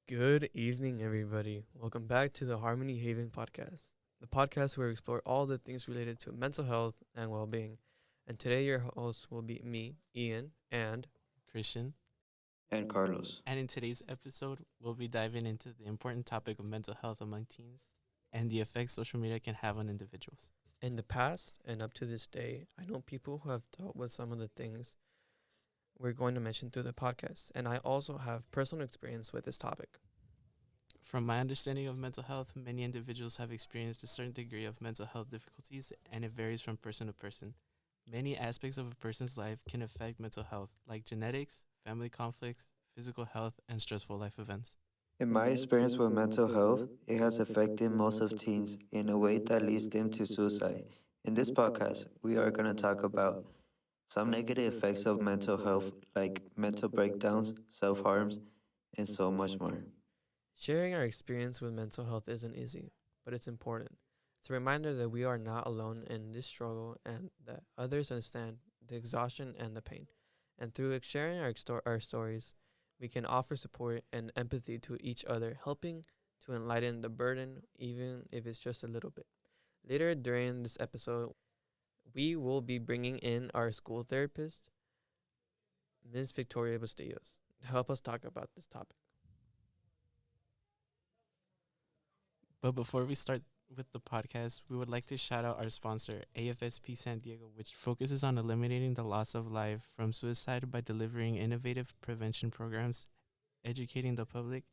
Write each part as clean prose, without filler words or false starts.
Good evening, everybody. Welcome back to the Harmony Haven podcast, the podcast where we explore all the things related to mental health and well being. And today, your host will be me, Ian, and Christian, and Carlos. and in today's episode, we'll be diving into the important topic of mental health among teens and the effects social media can have on individuals. in the past and up to this day, I know people who have dealt with some of the things we're going to mention through the podcast. And I also have personal experience with this topic. From my understanding of mental health, many individuals have experienced a certain degree of mental health difficulties, and it varies from person to person. Many aspects of a person's life can affect mental health, like genetics, family conflicts, physical health, and stressful life events. In my experience with mental health, it has affected most of teens in a way that leads them to suicide. In this podcast, we are going to talk about some negative effects of mental health, like mental breakdowns, self harms, and so much more. Sharing our experience with mental health isn't easy, but it's important. It's a reminder that we are not alone in this struggle and that others understand the exhaustion and the pain. And through sharing our stories, we can offer support and empathy to each other, helping to enlighten the burden, even if it's just a little bit. Later during this episode, we will be bringing in our school therapist, Ms. Victoria Bustillos, to help us talk about this topic. But before we start with the podcast, we would like to shout out our sponsor, AFSP San Diego, which focuses on eliminating the loss of life from suicide by delivering innovative prevention programs, educating the public,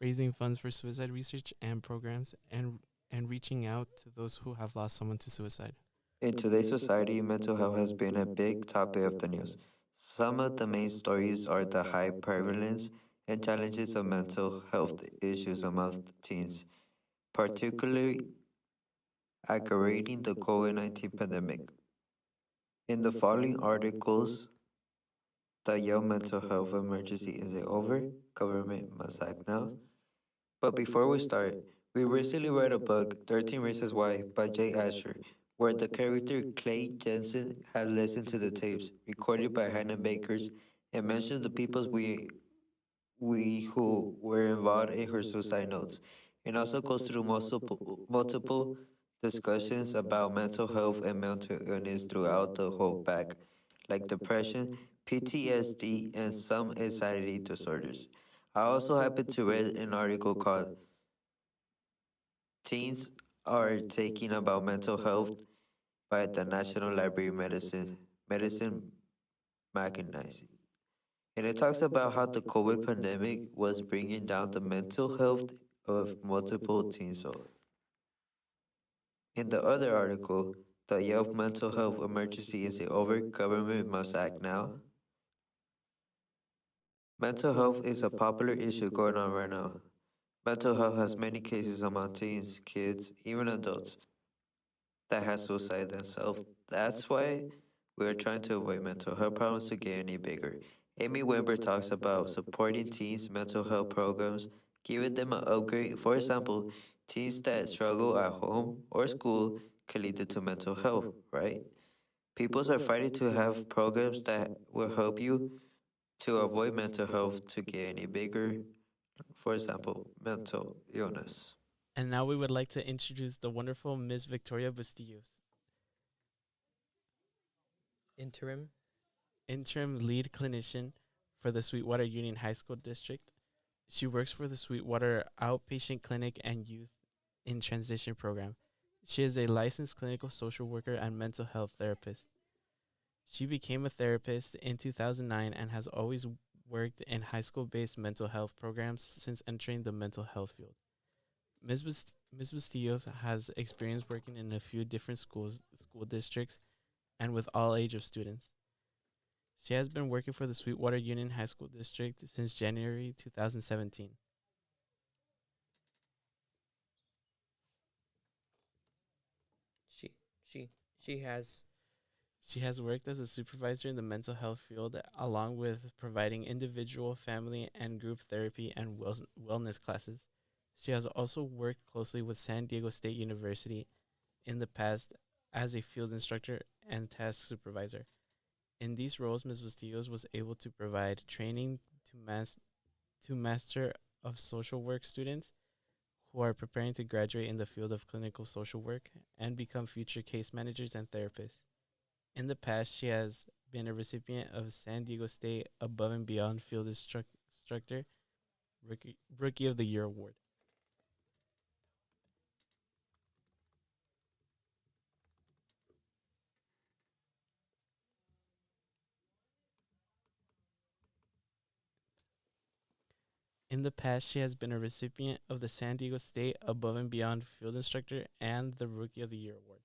raising funds for suicide research and programs, and reaching out to those who have lost someone to suicide. In today's society, mental health has been a big topic of the news. Some of the main stories are the high prevalence and challenges of mental health issues among teens, particularly aggravating the COVID 19 pandemic. In the following articles, the Yale mental health emergency isn't over. Government must act now. But before we start, we recently read a book, 13 Reasons Why, by Jay Asher, where the character Clay Jensen has listened to the tapes recorded by Hannah Bakers and mentioned the people we who were involved in her suicide notes, and also goes through multiple discussions about mental health and mental illness throughout the whole pack, like depression, PTSD, and some anxiety disorders. I also happened to read an article called Teens Are Taking About Mental Health by the National Library Medicine Magazine. And it talks about how the COVID pandemic was bringing down the mental health of multiple teens. So in the other article, the Yelp mental health emergency is over, government must act now. Mental health is a popular issue going on right now. Mental health has many cases among teens, kids, even adults that have suicide themselves. That's why we are trying to avoid mental health problems to get any bigger. Amy Wimber talks about supporting teens' mental health programs, giving them an upgrade. For example, teens that struggle at home or school can lead to mental health, right? People are fighting to have programs that will help you to avoid mental health to get any bigger. For example, mental illness. And now we would like to introduce the wonderful Miss Victoria Bustillos, Interim. interim lead clinician for the Sweetwater Union High School District. She works for the Sweetwater Outpatient Clinic and Youth in Transition Program. She is a licensed clinical social worker and mental health therapist. She became a therapist in 2009 and has always worked in high school based mental health programs since entering the mental health field. Ms. Bustillos has experience working in a few different school districts, and with all age of students. She has been working for the Sweetwater Union High School District since January 2017. She she she has. She has worked as a supervisor in the mental health field, along with providing individual, family, and group therapy and wellness classes. She has also worked closely with San Diego State University in the past as a field instructor and task supervisor. In these roles, Ms. Bustillos was able to provide training to to Master of Social Work students who are preparing to graduate in the field of clinical social work and become future case managers and therapists. In the past, she has been a recipient of San Diego State Above and Beyond Field Instructor Rookie of the Year Award. In the past, she has been a recipient of the San Diego State Above and Beyond Field Instructor and the Rookie of the Year Award.